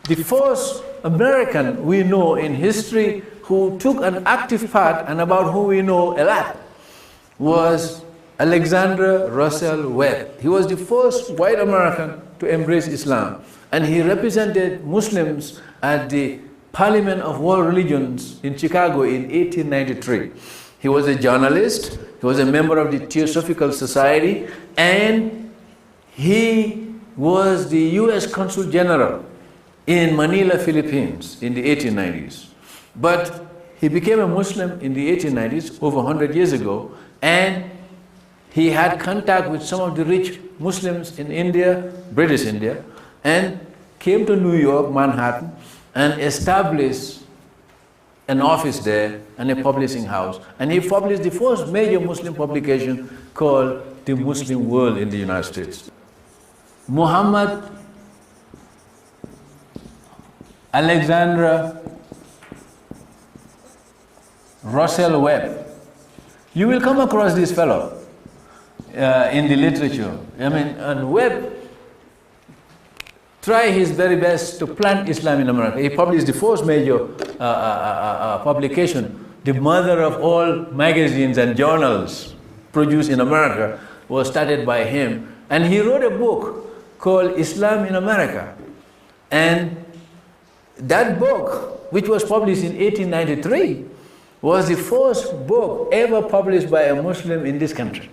the first American we know in history who took an active part and about whom we know a lot was Alexander Russell Webb. He was the first white American to embrace Islam, and he represented Muslims at the Parliament of World Religions in Chicago in 1893. He was a journalist, he was a member of the Theosophical Society, and he was the US Consul General in Manila, Philippines in the 1890s. But he became a Muslim in the 1890s, over 100 years ago, and he had contact with some of the rich Muslims in India, British India, and came to New York, Manhattan, and established an office there and a publishing house. And he published the first major Muslim publication called The Muslim World in the United States. Muhammad Alexander Russell Webb. You will come across this fellow in the literature. I mean, and Webb tried his very best to plant Islam in America. He published the first major publication, the mother of all magazines and journals produced in America, was started by him. And he wrote a book called Islam in America. And that book, which was published in 1893, was the first book ever published by a Muslim in this country,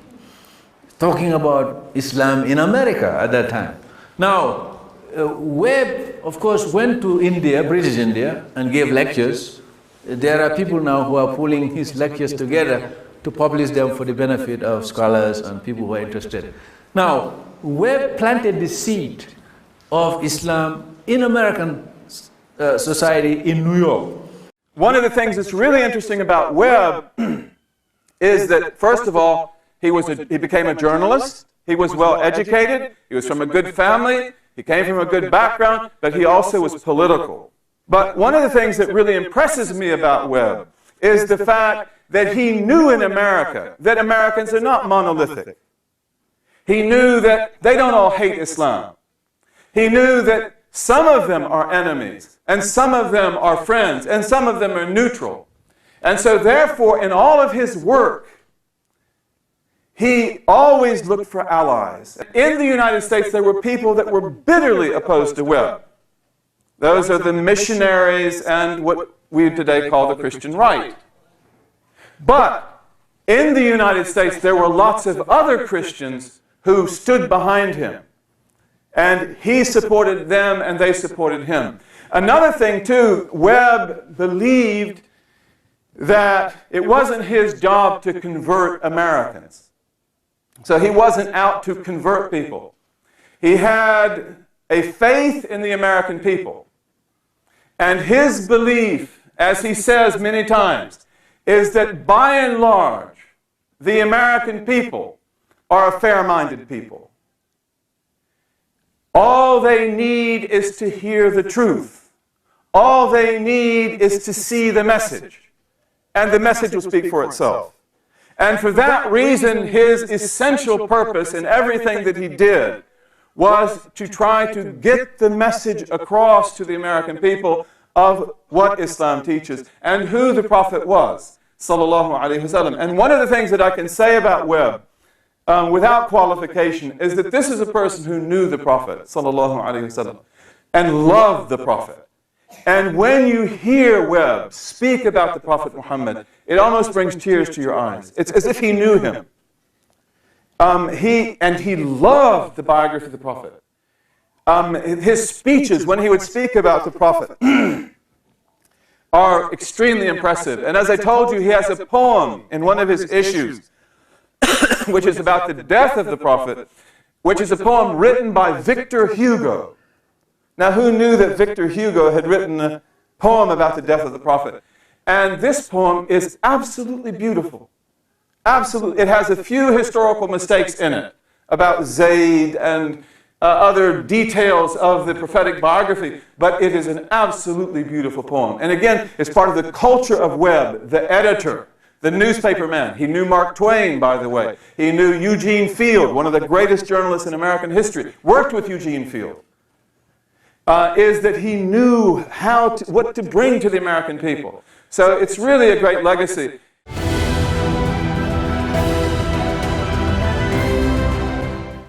talking about Islam in America at that time. Now, Webb, of course, went to India, British India, and gave lectures. There are people now who are pulling his lectures together to publish them for the benefit of scholars and people who are interested. Now, Webb planted the seed of Islam in American society in New York. One of the things that's really interesting about Webb is that, first of all, he became a journalist. He was well educated. He was from a good family. He came from a good background, but he also was political. But one of the things that really impresses me about Webb is the fact that he knew in America that Americans are not monolithic. He knew that they don't all hate Islam. He knew that some of them are enemies, and some of them are friends, and some of them are neutral. And so therefore, in all of his work, he always looked for allies. In the United States, there were people that were bitterly opposed to Webb. Those are the missionaries and what we today call the Christian right. But in the United States, there were lots of other Christians who stood behind him. And he supported them, and they supported him. Another thing, too, Webb believed that it wasn't his job to convert Americans. So he wasn't out to convert people. He had a faith in the American people. And his belief, as he says many times, is that by and large, the American people are a fair-minded people. All they need is to hear the truth. All they need is to see the message. And the message will speak for itself. And for that reason, his essential purpose in everything that he did was to try to get the message across to the American people of what Islam teaches and who the Prophet was, sallallahu alaihi wasallam. And one of the things that I can say about Webb, without qualification, is that this is a person who knew the Prophet, sallallahu alaihi wasallam, and loved the Prophet. And when you hear Webb speak about the Prophet Muhammad, it almost brings tears to your eyes. It's as if he knew him. He loved the biography of the Prophet. His speeches, when he would speak about the Prophet, are extremely impressive. And as I told you, he has a poem in one of his issues, which is about the death of the Prophet, which is a poem written by Victor Hugo. Now, who knew that Victor Hugo had written a poem about the death of the Prophet? And this poem is absolutely beautiful. Absolutely. It has a few historical mistakes in it about Zayd and other details of the prophetic biography, but it is an absolutely beautiful poem. And again, it's part of the culture of Webb, the editor, the newspaper man. He knew Mark Twain, by the way. He knew Eugene Field, one of the greatest journalists in American history, worked with Eugene Field. is that he knew what to bring to the American people. So it's really a great legacy.